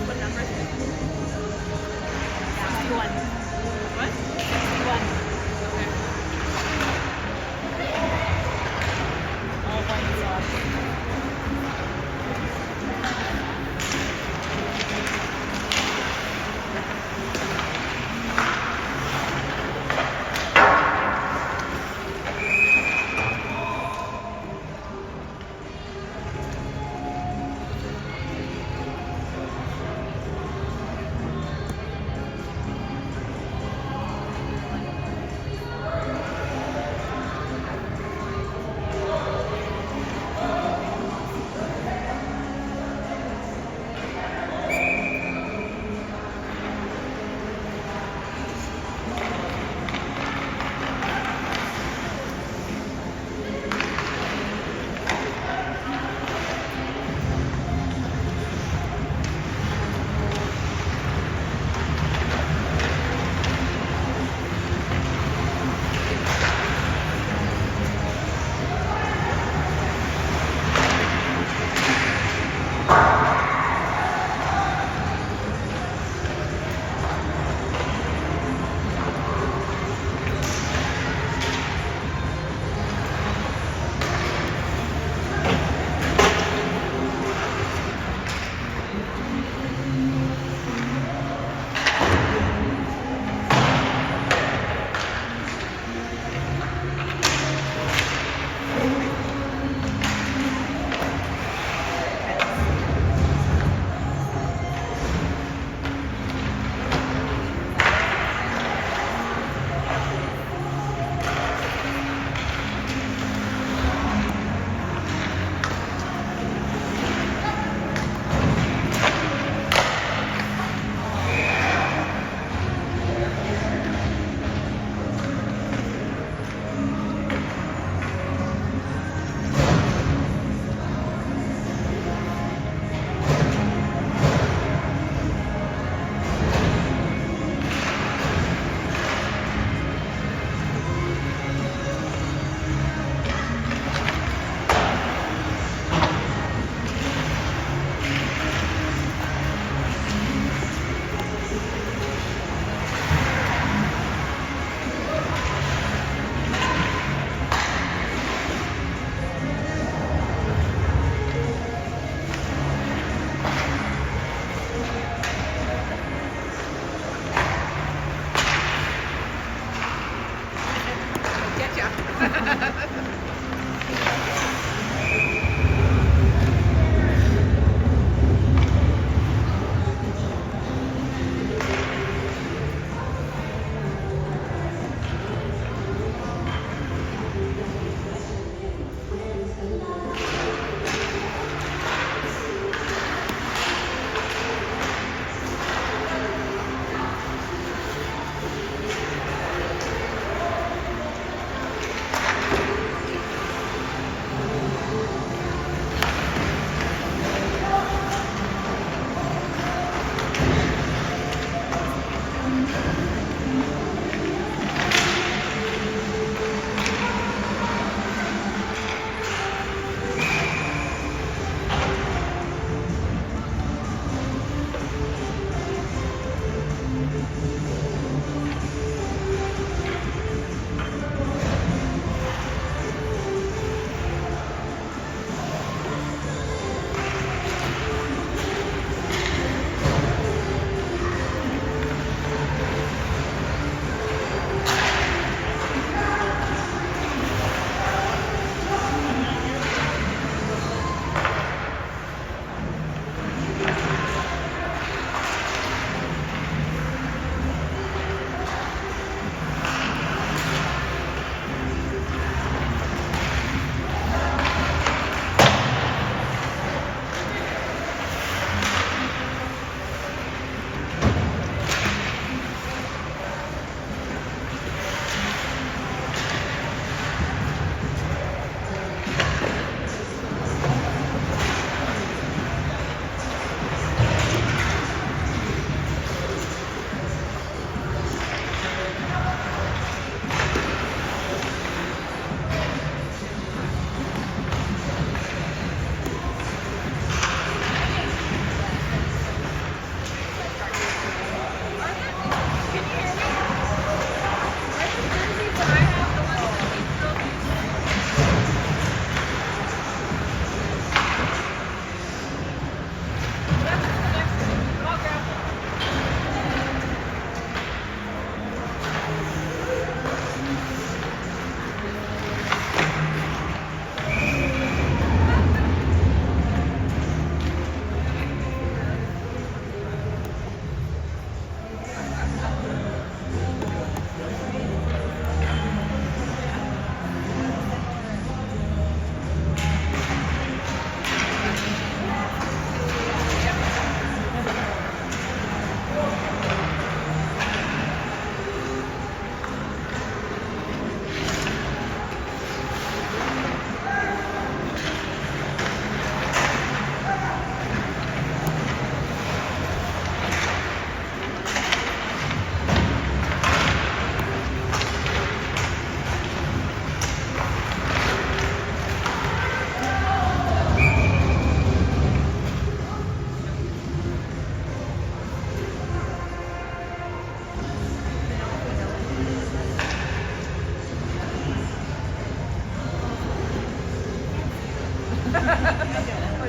What number is it? 61. What? 61. Okay. All white sauce.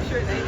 sure they do.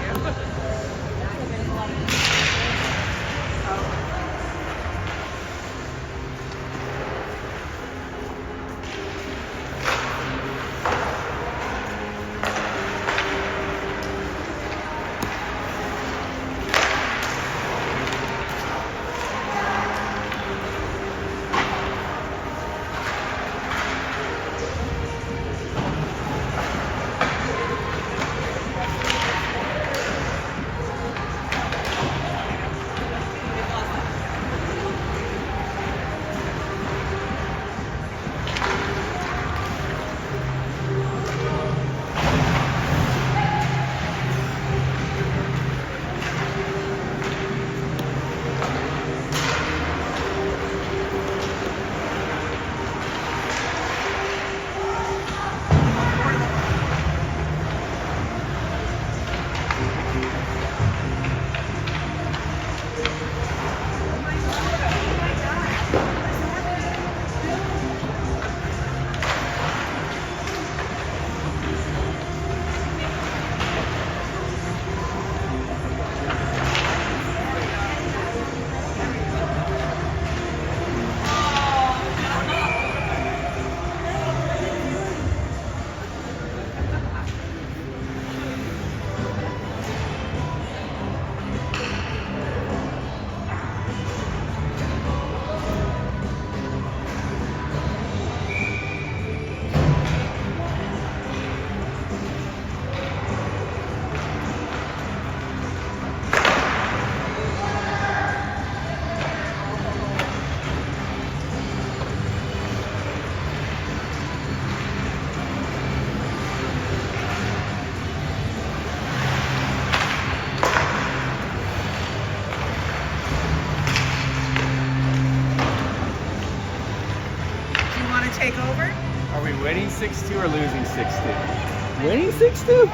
Take over? Are we winning 6-2 or losing 6-2? Winning 6-2?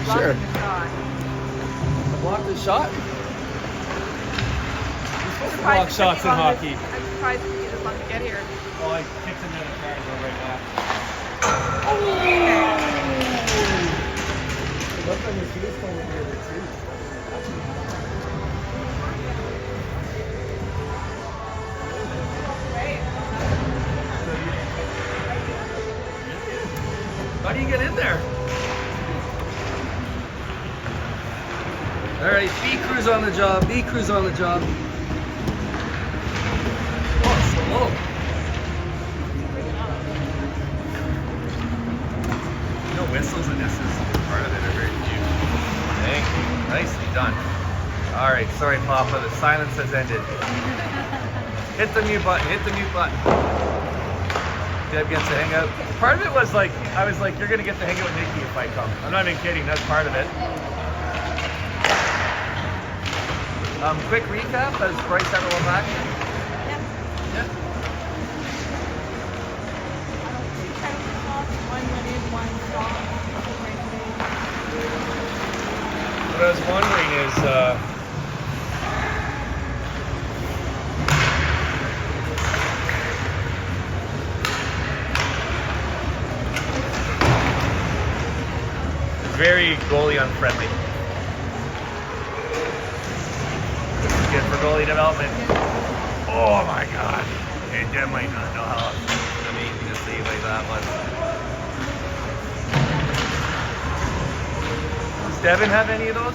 Sure. Block the shot? You're supposed to block shots in hockey. I'm surprised it took you this long to get here. Oh, I kicked him in the car and go right back. It looked like his shoes going in there too. How do you get in there? All right, B crew's on the job. B crew's on the job. Oh, slow. No whistles and this is part of it are very cute. Thank you. Nicely done. All right, sorry, Papa. The silence has ended. Hit the mute button. Hit the mute button. Deb gets to hang out. Part of it was like, I was like, you're going to get to hang out with Nikki if I come. I'm not even kidding, that's part of it. Quick recap, has Bryce ever won back? Yeah. Yeah. One went in, one strong. What I was wondering is, very goalie unfriendly. This is good for goalie development. Oh my god. Okay, Deb might not know how amazing a save like that was. Does Devin have any of those?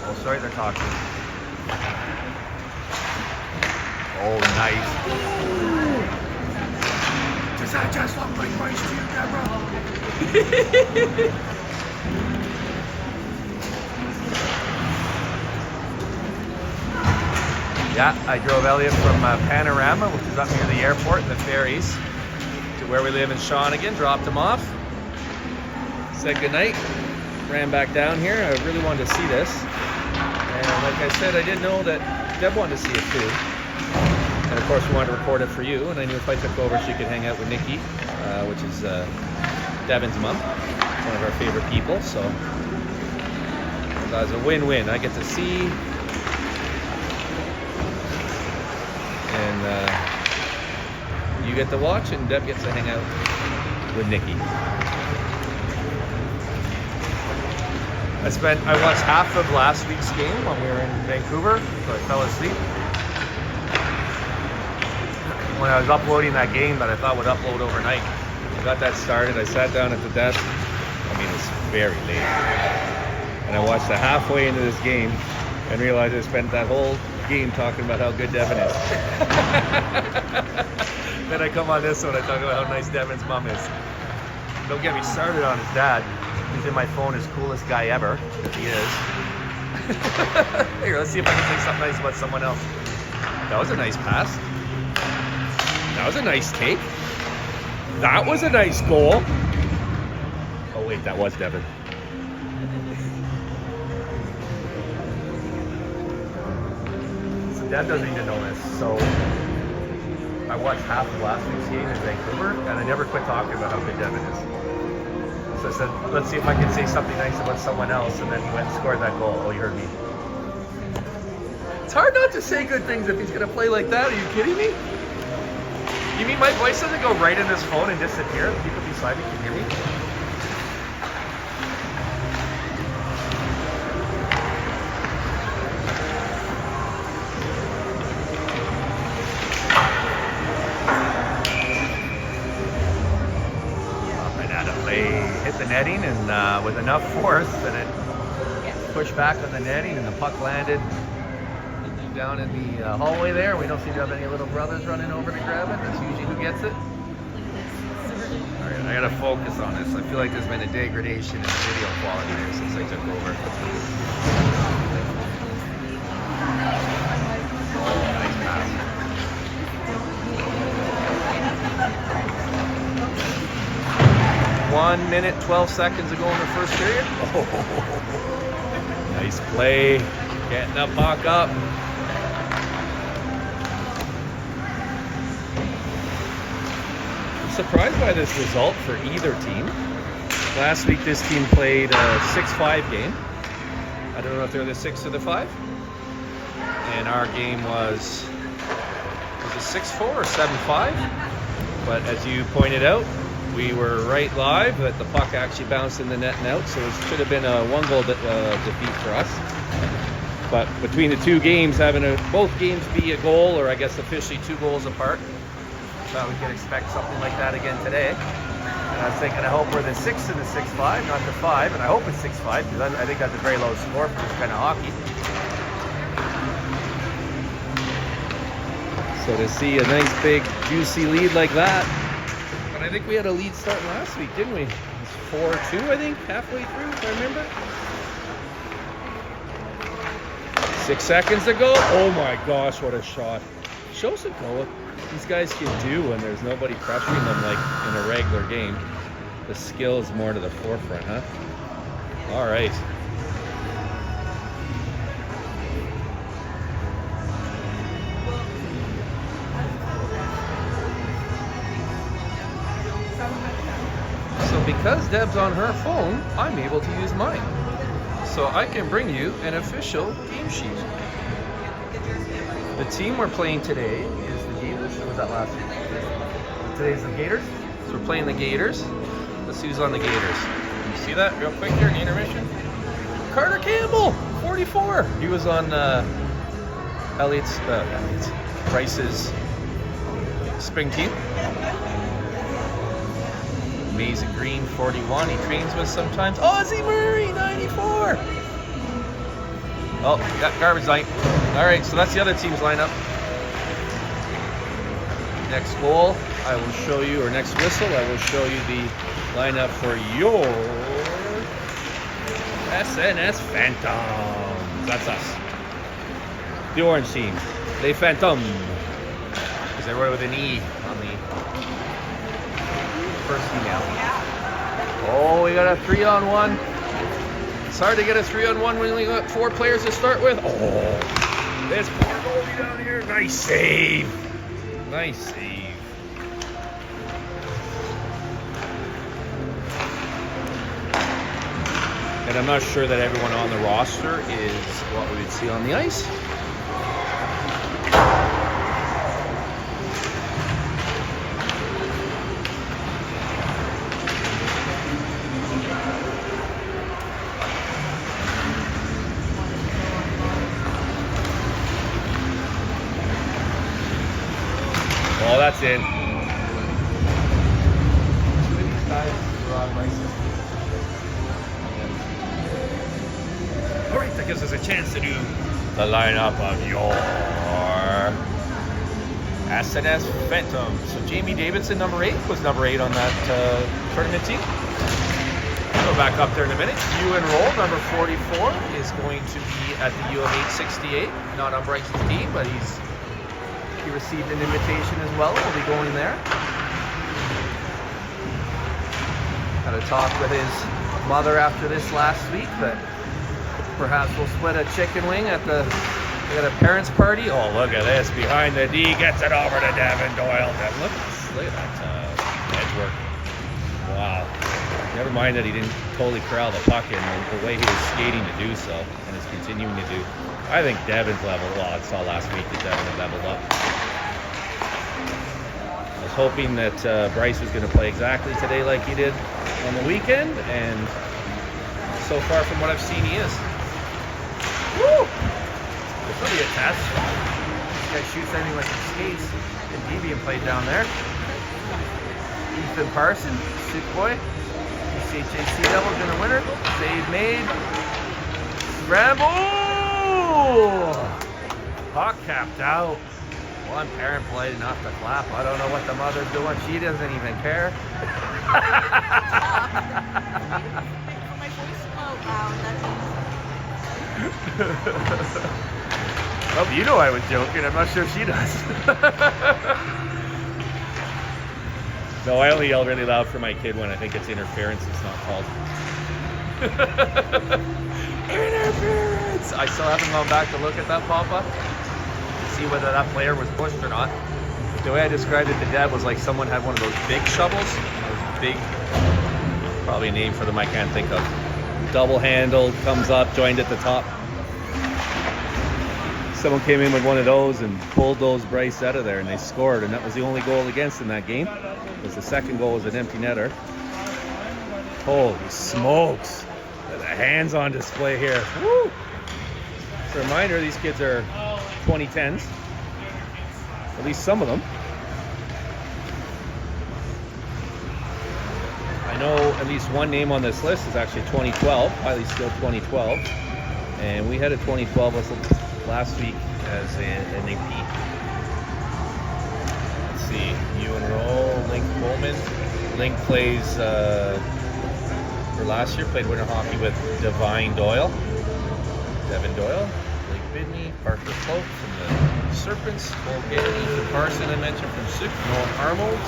Oh, sorry, they're talking. Oh, nice. Does that just look like Bryce to you, Deborah? Yeah, I drove Elliot from Panorama, which is up near the airport and the ferries, to where we live in Shawnigan, dropped him off, said goodnight, ran back down here. I really wanted to see this. And like I said, I did know that Deb wanted to see it too. And of course we wanted to record it for you, and I knew if I took over she could hang out with Nikki, which is Devin's mom, one of our favorite people, so that was a win-win. I get to see, and you get to watch, and Deb gets to hang out with Nikki. I watched half of last week's game when we were in Vancouver, so I fell asleep. When I was uploading that game that I thought would upload overnight, I got that started. I sat down at the desk. I mean, it's very late. And I watched the halfway into this game and realized I spent that whole game talking about how good Devin is. Then I come on this one, I talk about how nice Devin's mom is. Don't get me started on his dad. He's in my phone as coolest guy ever, if he is. Here, let's see if I can say something nice about someone else. That was a nice pass. That was a nice take. That was a nice goal. Oh wait, that was Devin. So Dev doesn't even know this. So I watched half of last week's game in Vancouver, and I never quit talking about how good Devin is. So I said, let's see if I can say something nice about someone else, and then he went and scored that goal. Oh, you heard me. It's hard not to say good things if he's going to play like that. Are you kidding me? You mean my voice doesn't go right in this phone and disappear? The people beside me can hear me? Hit the netting, and with enough force that it pushed back on the netting, and the puck landed down in the hallway there. We don't seem to have any little brothers running over to grab it. That's usually who gets it. Alright, I gotta focus on this. I feel like there's been a degradation in video quality there since I took over. Nice pass. 1 minute, 12 seconds ago in the first period. Oh, nice play. Getting the puck up. I'm surprised by this result for either team. Last week this team played a 6-5 game. I don't know if they're the 6 or the 5. And our game was it 6-4 or 7-5? But as you pointed out, we were right live, but the puck actually bounced in the net and out, so it should have been a 1-goal defeat for us. But between the two games, having both games be a goal, or I guess officially 2 goals apart, thought we could expect something like that again today. And I was thinking, I hope we're the 6 and the 6-5, not the 5, and I hope it's 6-5, because I think that's a very low score for this kind of hockey. So to see a nice big juicy lead like that. I think we had a lead start last week, didn't we? It was 4-2, I think, halfway through, if I remember. 6 seconds to go. Oh my gosh, what a shot. Shows a goal these guys can do when there's nobody pressuring them like in a regular game. The skill is more to the forefront, huh? All right. Because Deb's on her phone, I'm able to use mine. So I can bring you an official game sheet. The team we're playing today is the Gators. Or was that last week? Today's the Gators. So we're playing the Gators. Let's see who's on the Gators. Can you see that real quick here in the intermission? Carter Campbell, 44. He was on Bryce's spring team. Mason Green, 41. He trains with sometimes. Ozzie Murray, 94. Oh, got garbage night. All right, so that's the other team's lineup. Next goal, I will show you, or next whistle, I will show you the lineup for your SNS Phantoms. That's us. The orange team. Les Phantoms. Because I wrote with an E on the first email. Oh, we got a 3-on-1. It's hard to get a 3-on-1 when we only got 4 players to start with. Oh, there's poor goalie down here. Nice save. Nice save. And I'm not sure that everyone on the roster is what we would see on the ice. that's in. All right, that gives us a chance to do the lineup of your SNS Phantom. So Jamie Davidson, number 8, was number 8 on that tournament team. Go back up there in a minute. Ewan Roll, number 44, is going to be at the U of 868. Not on Bryce's team, but he received an invitation as well. We'll be going there. Had a talk with his mother after this last week that perhaps we'll split a chicken wing at the parents' party. Oh, look at this. Behind the D, gets it over to Devin Doyle. Look at that edge work. Wow. Never mind that he didn't totally corral the puck in, the way he was skating to do so, and is continuing to do. I think Devin's leveled. Well, I saw last week that Devin had leveled up. I was hoping that Bryce was going to play exactly today like he did on the weekend, and so far from what I've seen, he is. Woo! This will be a test. This guy shoots anything like he skates. And Devian played down there. Ethan Parson, sick boy. CHAC Devils gonna win it. Save made. Scramble! Puck capped out. One parent played enough to clap. I don't know what the mother's doing. She doesn't even care. Well, you know I was joking. I'm not sure she does. No, I only yell really loud for my kid when I think it's interference. It's not called interference. I still haven't gone back to look at that pop-up to see whether that player was pushed or not. The way I described it to Dad was like someone had one of those big shovels. Those big, probably a name for them I can't think of. Double-handled, comes up, joined at the top. Someone came in with one of those and pulled those Bryce out of there, and they scored, and that was the only goal against in that game. Was the second goal was an empty netter. Holy smokes! The hands on display here. Woo! Just a reminder, these kids are 2010s. At least some of them. I know at least one name on this list is actually 2012, highly skilled 2012, and we had a 2012 last week as an AP. Let's see, Ewan Roll, Link Bowman. Link plays for last year, played winter hockey with Devin Doyle, Blake Bidney, Parker Cloak from the Serpents, Cole Gary, Ethan Parson I mentioned from Souk, Noah Arnold,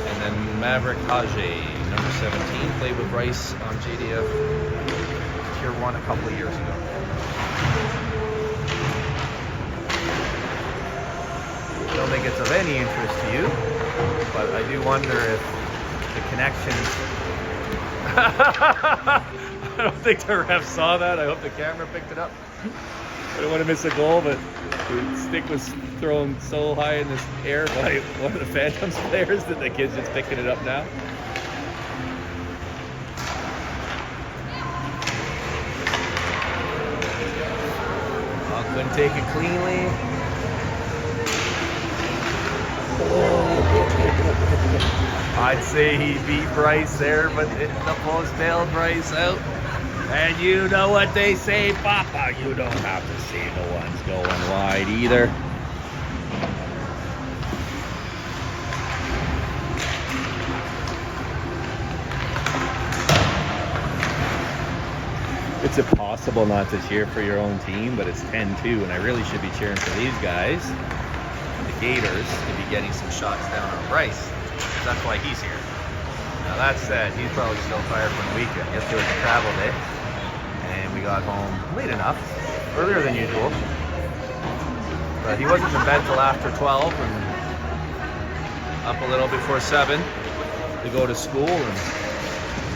and then Maverick Hage, number 17, played with Bryce on JDF Tier 1 a couple of years ago. I don't think it's of any interest to you, but I do wonder if the connections. I don't think the ref saw that. I hope the camera picked it up. I don't want to miss a goal, but the stick was thrown so high in this air by one of the Phantoms players that the kid's just picking it up now. Couldn't take it cleanly. I'd say he beat Bryce there, but the post bailed Bryce out. And you know what they say, Papa, you don't have to see the ones going wide either. It's impossible not to cheer for your own team, but it's 10-2, and I really should be cheering for these guys, the Gators, to be getting some shots down on Bryce. That's why he's here. Now that said, he's probably still tired from the weekend. Yesterday was a travel day, and we got home late enough, earlier than usual. But he wasn't in bed till after 12, and up a little before 7 to go to school. And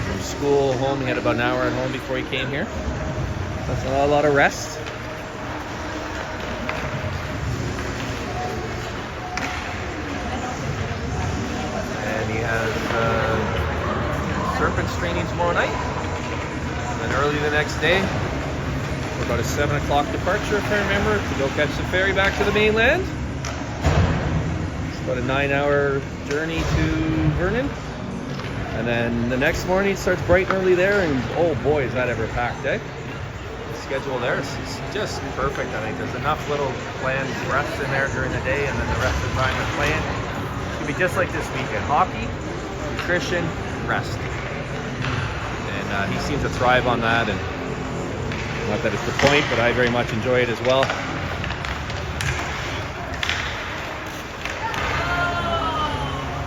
from school home, he had about an hour at home before he came here. That's a lot of rest. And he has Serpents training tomorrow night. And then early the next day, for about a 7 o'clock departure, if I remember, to go catch the ferry back to the mainland. about a 9-hour journey to Vernon. And then the next morning it starts bright and early there, and oh boy, is that ever packed, eh? The schedule there is just perfect. I think there's enough little planned rests in there during the day, and then the rest of the time we're playing. It could be just like this weekend: hockey, nutrition, rest. And he seems to thrive on that, and not that it's the point, but I very much enjoy it as well.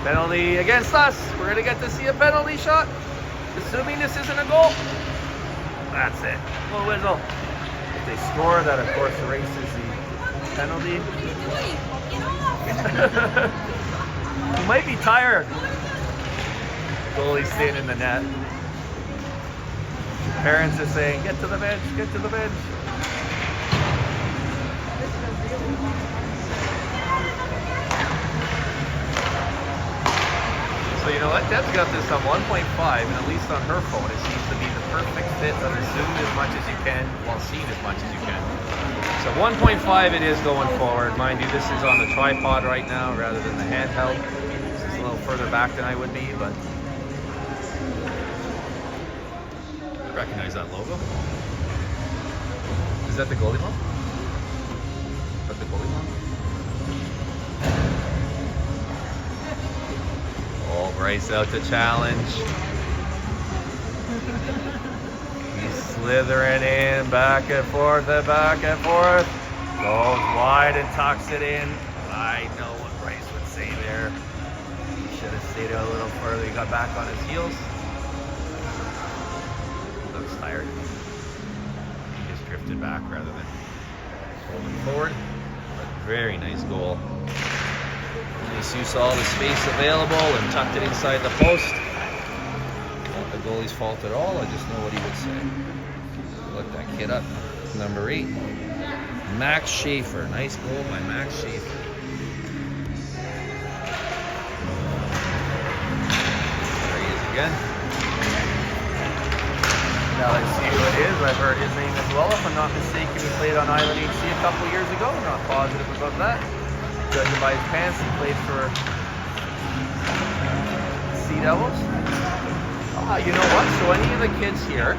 Penalty against us. We're going to get to see a penalty shot, assuming this isn't a goal. That's it. Little whistle. If they score, that of course erases the penalty. He might be tired. Goalie's staying in the net. Parents are saying, get to the bench, get to the bench. So you know what, Deb's got this on 1.5, and at least on her phone it seems to be the perfect fit of zoom as much as you can while seeing as much as you can. So 1.5 it is going forward. Mind you, this is on the tripod right now rather than the handheld. This is a little further back than I would be, but recognize that logo. Is that the goalie one? Is that the goalie one? Oh, Bryce out to challenge. He's slithering in, back and forth and back and forth. Goes wide and tucks it in. I know what Bryce would say there. He should have stayed out a little further. He got back on his heels. Looks tired. He just drifted back rather than rolling forward. But very nice goal. You saw the space available and tucked it inside the post. Not the goalie's fault at all. I just know what he would say. Look that kid up. Number 8. Max Schaefer. Nice goal by Max Schaefer. There he is again. Now let's see who it is. I've heard his name as well. If I'm not mistaken, he played on Island HC a couple years ago. I'm not positive about that. Judging by his pants, he played for Sea Devils. You know what? So any of the kids here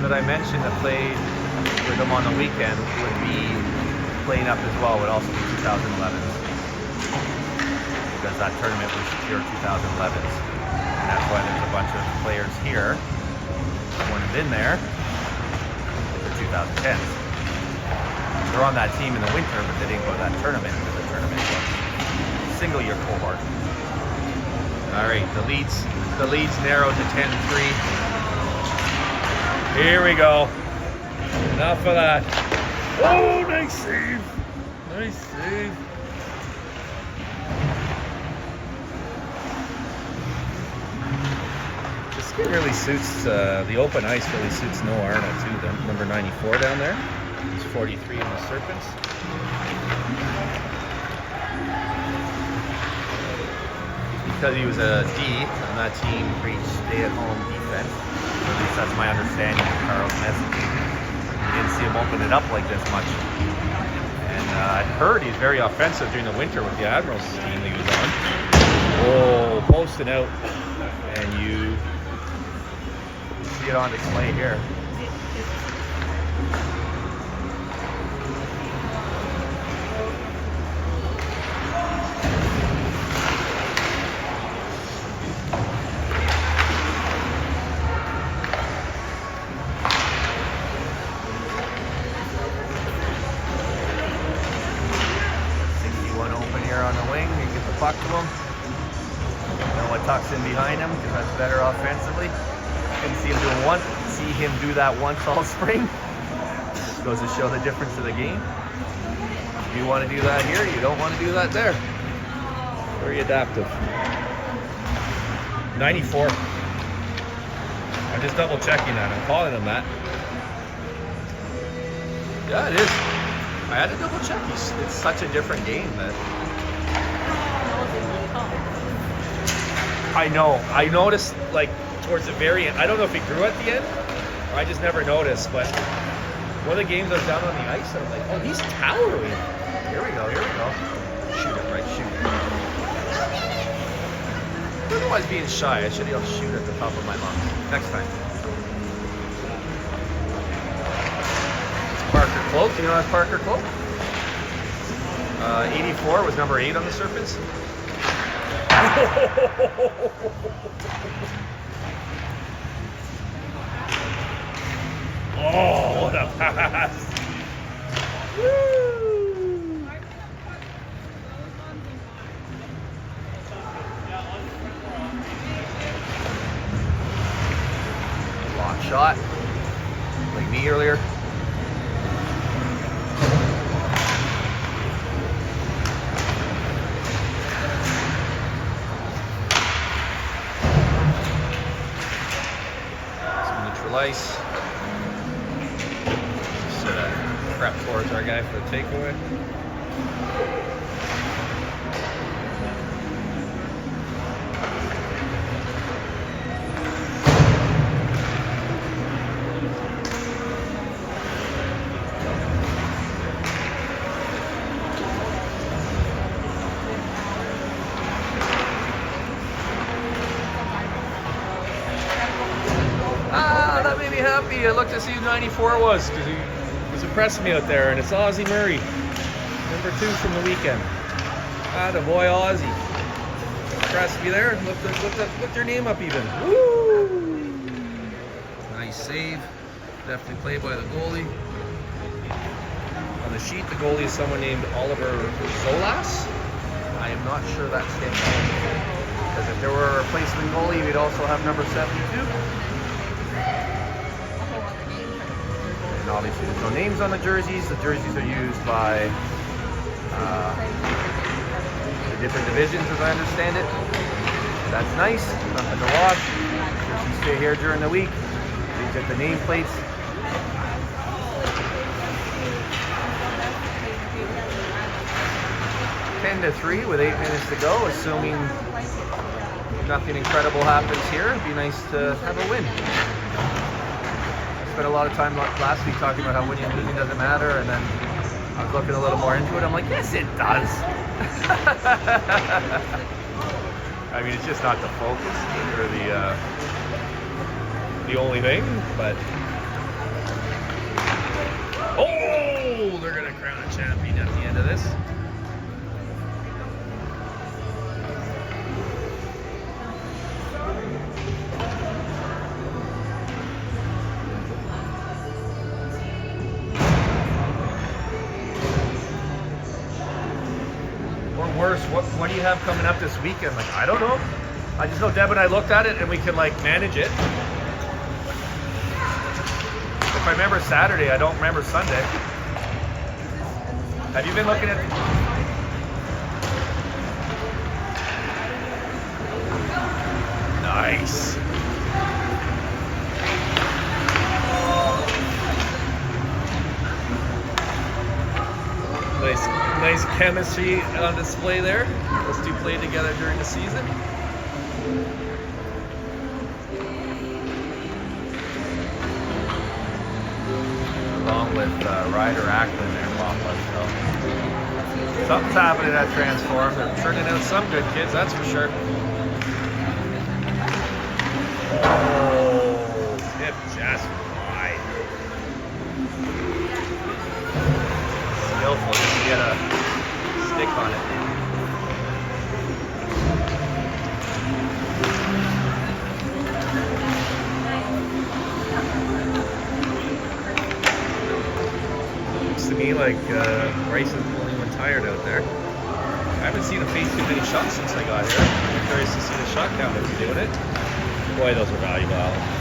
that I mentioned that played with him on the weekend would be playing up as well, would also be 2011s. Because that tournament was pure 2011s. And that's why there's a bunch of players here that wouldn't have been there for 2010s. They're on that team in the winter, but they didn't go to that tournament because the tournament was single year cohort. All right, the leads narrowed to 10-3. Here we go. Enough of that. Oh, nice save. Nice save. This skin really suits, the open ice really suits Noah Arnold too, the number 94 down there. He's 43 in the Serpents. Because he was a D on that team, preached stay-at-home defense. At least that's my understanding of Carl's message. You didn't see him open it up like this much. And I'd heard he's very offensive during the winter with the Admirals team that he was on. Oh, posting out. And you see it on display here. 61 open here on the wing. You get the puck to him. Noah tucks in behind him because that's better offensively. Didn't see him do that once all spring. Just goes to show the difference of the game. You want to do that here, you don't want to do that there. Very adaptive. 94. I'm just double checking that. I'm calling him that. Yeah, it is. I had to double check. It's such a different game that. I know. I noticed like towards the very end. I don't know if he grew at the end, or I just never noticed. But one of the games I was down on the ice, I was like, oh, he's towering. Here we go. Here we go. Shoot it, right? Shoot it. I don't know why I was being shy. I should have yelled shoot at the top of my lungs. Next time. It's Parker Cloak. You know that's Parker Cloak? 84 was number 8 on the Serpents. Oh, what a pass! Woo! Block shot, like me earlier. Some neutral ice. Prep towards our guy for the takeaway. Ah, that made me happy. I looked to see who 94 was because he was impressing me out there, and it's Ozzie Murray, number 2 from the weekend. Ah, the boy Ozzie. Impressed me there. Looked their name up even. Woo! Nice save. Definitely played by the goalie. On the sheet, the goalie is someone named Oliver Zolas. I am not sure that's him. Because if there were a replacement goalie, we'd also have number 72. And obviously there's no names on the jerseys. The jerseys are used by the different divisions, as I understand it. That's nice. Nothing to wash. Jerseys stay here during the week. These are the nameplates. Ten to 3 with 8 minutes to go, assuming nothing incredible happens here. It'd be nice to have a win. I spent a lot of time last week talking about how winning and losing doesn't matter, and then I was looking a little more into it. I'm like, yes, it does. I mean, it's just not the focus or the only thing, but oh, they're gonna crown a champion at the end of this. Worse, what do you have coming up this weekend? Like, I don't know. I just know Deb and I looked at it and we can like manage it. If I remember Saturday, I don't remember Sunday. Have you been looking at? Nice. Nice chemistry on display there. Those two played together during the season. Along with Ryder Ackland there, Papa. So something's happening at Transform. They're turning out some good kids, that's for sure. Oh, tip just wide. Skillful, just to get a stick on it. Looks to me like Bryce is the only one tired out there. I haven't seen him face too many shots since I got here. I'm curious to see the shot count if he's doing it. Boy, those are valuable, Alan.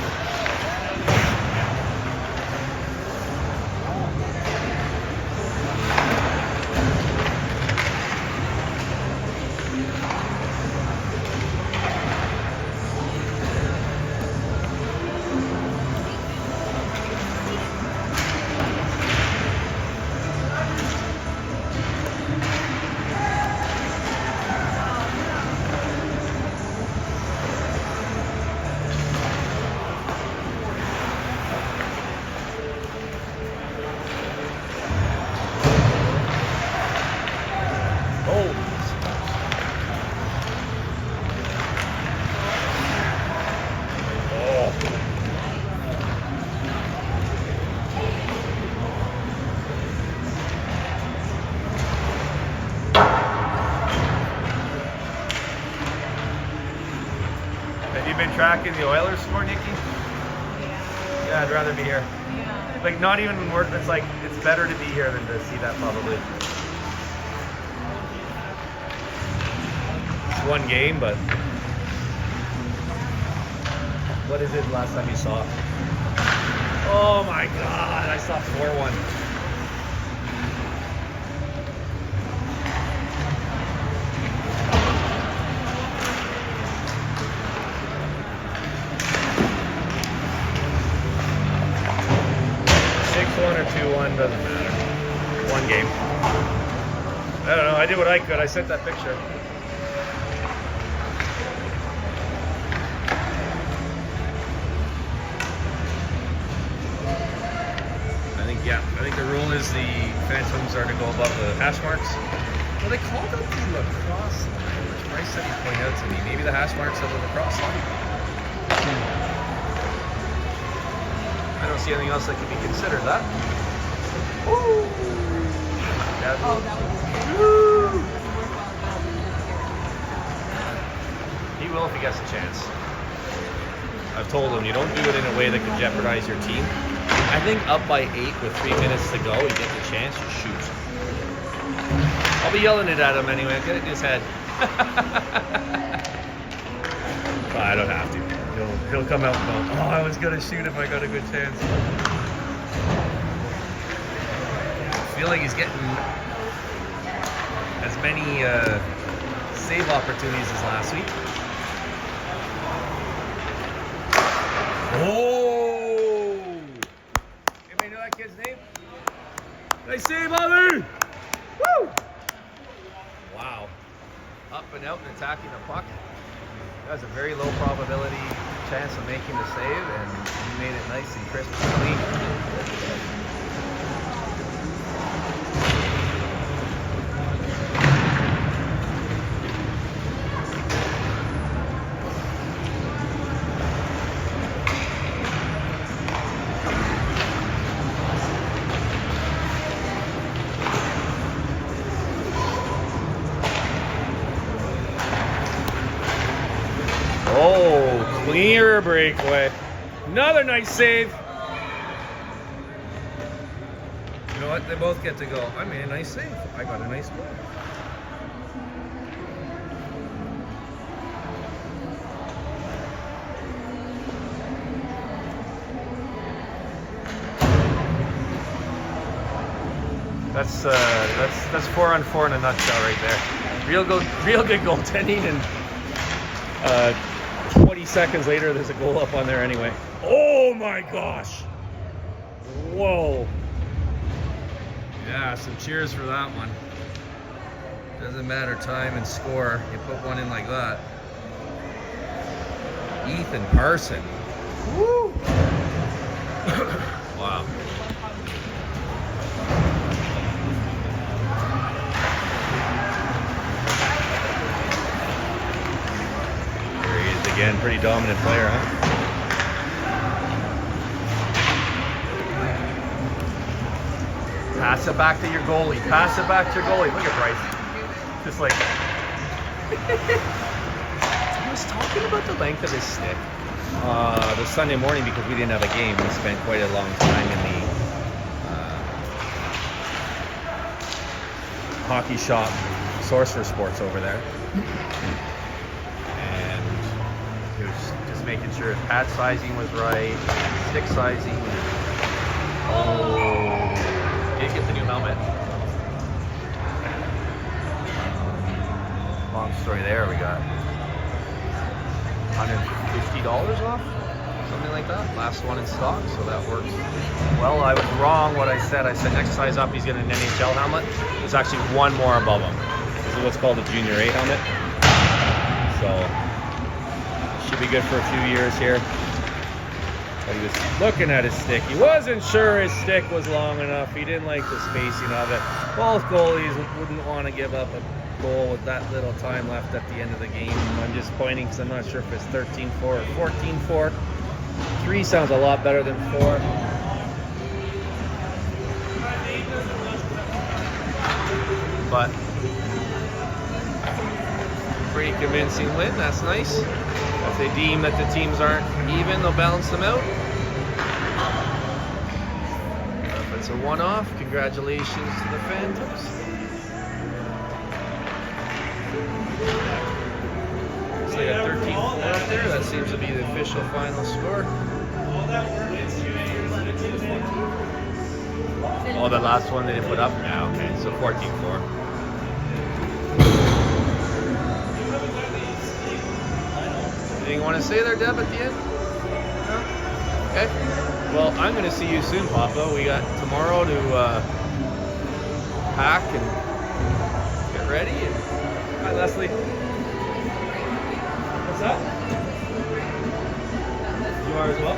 tracking the Oilers score, Nikki? Yeah. Yeah, I'd rather be here. Yeah. Like, not even worth. It's like it's better to be here than to see that probably. It's one game, but what is it last time you saw? Oh my God! I saw 4-1. Or 2-1, doesn't matter. One game. I don't know. I did what I could. I sent that picture. I think the rule is the phantoms are to go above the hash marks. Well, they called it the lacrosse line, which Bryce said he pointed out to me. Maybe the hash marks are the lacrosse line. I don't see anything else that can be considered that. Woo! Yeah. Oh, that was Woo! He will if he gets a chance. I've told him you don't do it in a way that could jeopardize your team. I think up by 8 with 3 minutes to go, you get the chance, you shoot. I'll be yelling it at him anyway. I'll get it in his head. But I don't have to. He'll come out and go, oh, I was going to shoot if I got a good chance. I feel like he's getting as many save opportunities as last week. Oh! Anybody know that kid's name? Nice save, Ollie! Woo! Wow. Up and out and attacking the puck. That was a very low probability chance of making the save, and he made it nice and crisp and clean. Oh, clear breakaway. Another nice save. You know what? They both get to go. I made a nice save. I got a nice goal. That's 4-on-4 in a nutshell right there. Real good goaltending, and 20 seconds later, there's a goal up on there anyway. Oh my gosh! Whoa! Yeah, some cheers for that one. Doesn't matter time and score. You put one in like that. Ethan Parson. Woo! Wow. Again, pretty dominant player, huh? Pass it back to your goalie. Pass it back to your goalie. Look at Bryce. Just like... He was talking about the length of his stick. The Sunday morning, because we didn't have a game, we spent quite a long time in the hockey shop, Source for Sports over there. He was just making sure his pad sizing was right, stick sizing. Oh, did get the new helmet. Long story there. We got $150 off, something like that. Last one in stock, so that works. Well, I was wrong what I said. I said next size up, he's getting an NHL helmet. There's actually one more above him. This is what's called a Junior A helmet. So. Should be good for a few years here. But he was looking at his stick. He wasn't sure his stick was long enough. He didn't like the spacing of it. Both goalies wouldn't want to give up a goal with that little time left at the end of the game. I'm just pointing because I'm not sure if it's 13-4 or 14-4. 3 sounds a lot better than 4. But pretty convincing win. That's nice. That's they deem that the teams aren't even, they'll balance them out. If it's a one-off, congratulations to the Phantoms. Looks like a 13-4 up there. That seems to be the official final score. Oh, the last one they didn't put up? Yeah, okay. So 14-4. Anything you want to say there, Deb, at the end? No? Okay. Well, I'm going to see you soon, Papa. We got tomorrow to pack and get ready. Hi, Leslie. What's that? You are as well?